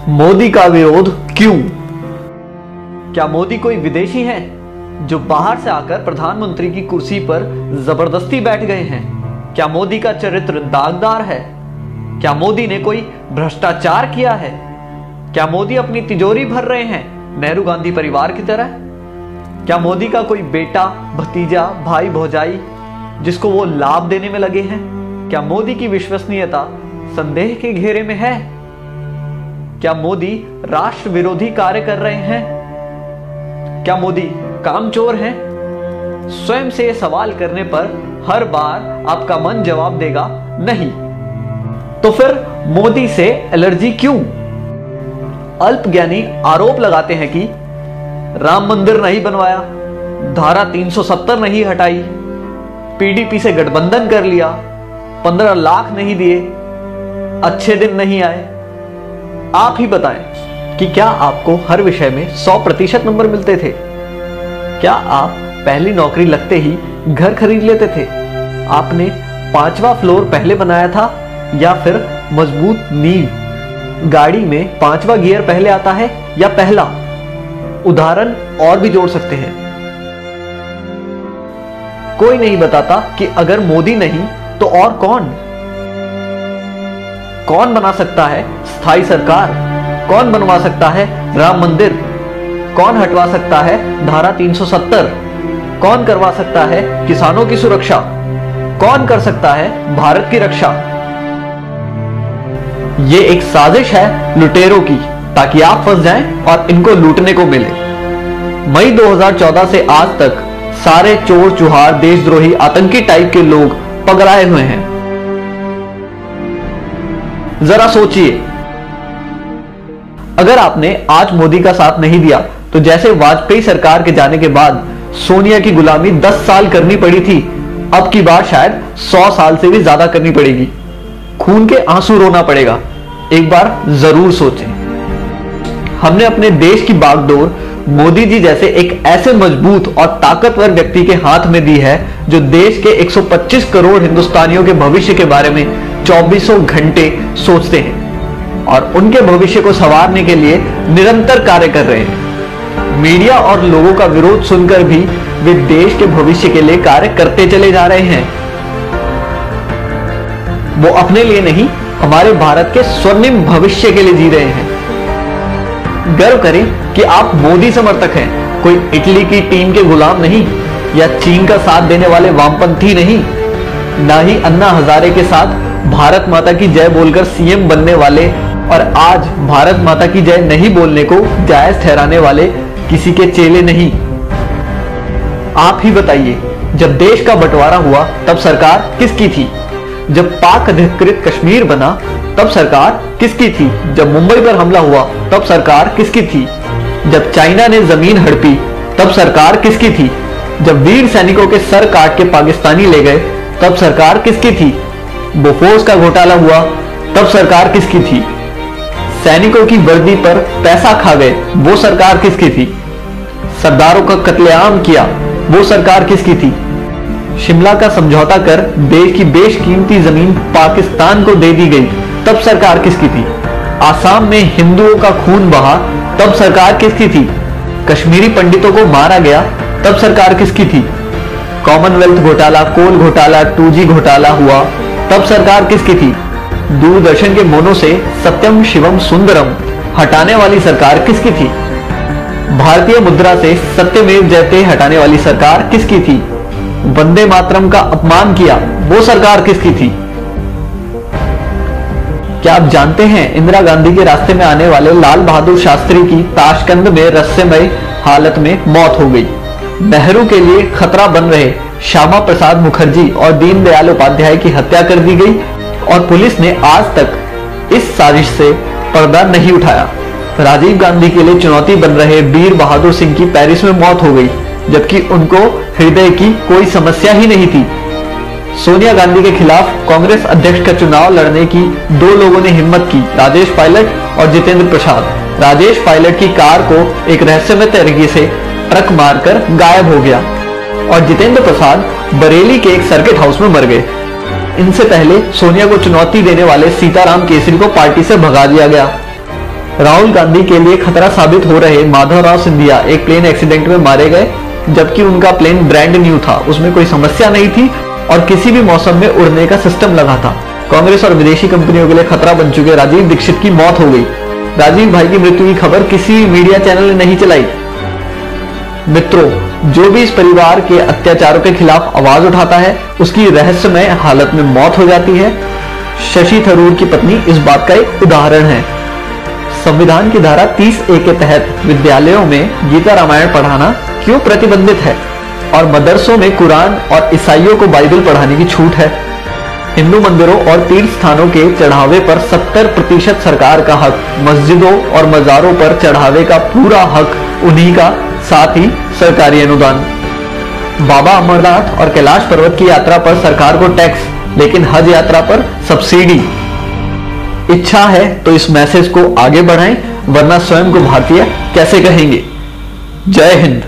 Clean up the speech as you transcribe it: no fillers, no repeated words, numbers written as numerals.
मोदी का विरोध क्यों? क्या मोदी कोई विदेशी है जो बाहर से आकर प्रधानमंत्री की कुर्सी पर जबरदस्ती बैठ गए हैं? क्या मोदी का चरित्र दागदार है? क्या मोदी ने कोई भ्रष्टाचार किया है? क्या मोदी अपनी तिजोरी भर रहे हैं नेहरू गांधी परिवार की तरह? क्या मोदी का कोई बेटा, भतीजा, भाई, भौजाई जिसको वो लाभ देने में लगे हैं? क्या मोदी की विश्वसनीयता संदेह के घेरे में है? क्या मोदी राष्ट्र विरोधी कार्य कर रहे हैं? क्या मोदी कामचोर हैं? स्वयं से सवाल करने पर हर बार आपका मन जवाब देगा नहीं। तो फिर मोदी से एलर्जी क्यों? अल्पज्ञानी आरोप लगाते हैं कि राम मंदिर नहीं बनवाया, धारा 370 नहीं हटाई, पीडीपी से गठबंधन कर लिया, 15 लाख नहीं दिए, अच्छे दिन नहीं आए। आप ही बताएं कि क्या आपको हर विषय में 100% नंबर मिलते थे? क्या आप पहली नौकरी लगते ही घर खरीद लेते थे? आपने 5वां फ्लोर पहले बनाया था या फिर मजबूत नींव? गाड़ी में 5वां गियर पहले आता है या पहला? उदाहरण और भी जोड़ सकते हैं। कोई नहीं बताता कि अगर मोदी नहीं तो और कौन? कौन बना सकता है स्थायी सरकार? कौन बनवा सकता है राम मंदिर? कौन हटवा सकता है धारा 370? कौन करवा सकता है किसानों की सुरक्षा? कौन कर सकता है भारत की रक्षा? ये एक साजिश है लुटेरों की ताकि आप फंस जाएं और इनको लूटने को मिले। मई 2014 से आज तक सारे चोर चुहार, देशद्रोही, आतंकी टाइप के लोग पगलाए हुए हैं। जरा सोचिए, अगर आपने आज मोदी का साथ नहीं दिया तो जैसे वाजपेयी सरकार के जाने के बाद सोनिया की गुलामी 10 साल करनी पड़ी थी, अब की बार शायद 100 साल से भी ज्यादा करनी पड़ेगी। खून के आंसू रोना पड़ेगा। एक बार जरूर सोचें। हमने अपने देश की बागडोर मोदी जी जैसे एक ऐसे मजबूत और ताकतवर व्यक्ति के हाथ में दी है जो देश के 125 करोड़ हिंदुस्तानियों के भविष्य के बारे में 24 घंटे सोचते हैं और उनके भविष्य को संवारने के लिए निरंतर कार्य कर रहे हैं। मीडिया और लोगों का विरोध सुनकर भी वे देश के भविष्य के लिए कार्य करते चले जा रहे हैं। वो अपने लिए नहीं, हमारे भारत के स्वर्णिम भविष्य के लिए जी रहे हैं। गर्व करें कि आप मोदी समर्थक हैं, कोई इटली की टीम के गुलाम नहीं या चीन का साथ देने वाले वामपंथी नहीं, ना ही अन्ना हजारे के साथ भारत माता की जय बोलकर सीएम बनने वाले और आज भारत माता की जय नहीं बोलने को जायज ठहराने वाले किसी के चेले नहीं। आप ही बताइए, जब देश का बंटवारा हुआ तब सरकार किसकी थी? जब पाक अधिकृत कश्मीर बना तब सरकार किसकी थी? जब मुंबई पर हमला हुआ तब सरकार किसकी थी? जब चाइना ने जमीन हड़पी तब सरकार किसकी थी? जब वीर सैनिकों के सर काट के पाकिस्तानी ले गए तब सरकार किसकी थी? बोफोर्स का घोटाला हुआ तब सरकार किसकी थी? सैनिकों की वर्दी पर पैसा खा गए, वो सरकार किसकी थी? सरदारों का कत्लेआम किया, वो सरकार किसकी थी? शिमला का समझौता कर देश की बेशकीमती जमीन पाकिस्तान को दे दी गई, तब सरकार किसकी थी? आसाम में हिंदुओं का खून बहा, तब सरकार किसकी थी? कश्मीरी पंडितों को मारा गया, तब सरकार किसकी थी? कॉमनवेल्थ घोटाला, कोल घोटाला, 2G घोटाला हुआ, तब सरकार किसकी थी? दूरदर्शन के मोनो से सत्यम शिवम सुंदरम हटाने वाली सरकार किसकी थी? भारतीय मुद्रा से सत्यमेव जयते हटाने वाली सरकार किसकी थी? वंदे मातरम का अपमान किया, वो सरकार किसकी थी? क्या आप जानते हैं इंदिरा गांधी के रास्ते में आने वाले लाल बहादुर शास्त्री की ताशकंद में रहस्यमय हालत में मौत हो गई। नेहरू के लिए खतरा बन रहे श्यामा प्रसाद मुखर्जी और दीनदयाल उपाध्याय की हत्या कर दी गई और पुलिस ने आज तक इस साजिश से पर्दा नहीं उठाया। राजीव गांधी के लिए चुनौती बन रहे वीर बहादुर सिंह की पेरिस में मौत हो गई, जबकि उनको हृदय की कोई समस्या ही नहीं थी। सोनिया गांधी के खिलाफ कांग्रेस अध्यक्ष का चुनाव लड़ने की 2 लोगों ने हिम्मत की, राजेश पायलट और जितेंद्र प्रसाद। राजेश पायलट की कार को एक रहस्यमय तरीके से ट्रक मारकर गायब हो गया और जितेंद्र प्रसाद बरेली के एक सर्किट हाउस में मर गए। इनसे पहले सोनिया को चुनौती देने वाले सीताराम केसरी को पार्टी से भगा दिया गया। राहुल गांधी के लिए खतरा साबित हो रहे माधवराव सिंधिया एक प्लेन एक्सीडेंट में मारे गए, जबकि उनका प्लेन ब्रांड न्यू था, उसमें कोई समस्या नहीं थी और किसी भी मौसम में उड़ने का सिस्टम लगा था। कांग्रेस और विदेशी कंपनियों के लिए खतरा बन चुके राजीव दीक्षित की मौत हो गई। राजीव भाई की मृत्यु की खबर किसी मीडिया चैनल ने नहीं चलाई। मित्रों, जो भी इस परिवार के अत्याचारों के खिलाफ आवाज उठाता है उसकी रहस्यमय हालत में मौत हो जाती है। शशि थरूर की पत्नी इस बात का एक उदाहरण है। संविधान की धारा 30A के तहत विद्यालयों में गीता रामायण पढ़ाना क्यों प्रतिबंधित है और मदरसों में कुरान और ईसाइयों को बाइबल पढ़ाने की छूट है। हिंदू मंदिरों और तीर्थ स्थानों के चढ़ावे पर 70% सरकार का हक, मस्जिदों और मजारों पर चढ़ावे का पूरा हक उन्हीं का, साथ ही सरकारी अनुदान। बाबा अमरनाथ और कैलाश पर्वत की यात्रा पर सरकार को टैक्स, लेकिन हज यात्रा पर सब्सिडी। इच्छा है तो इस मैसेज को आगे बढ़ाएं, वरना स्वयं को भारतीय कैसे कहेंगे। जय हिंद।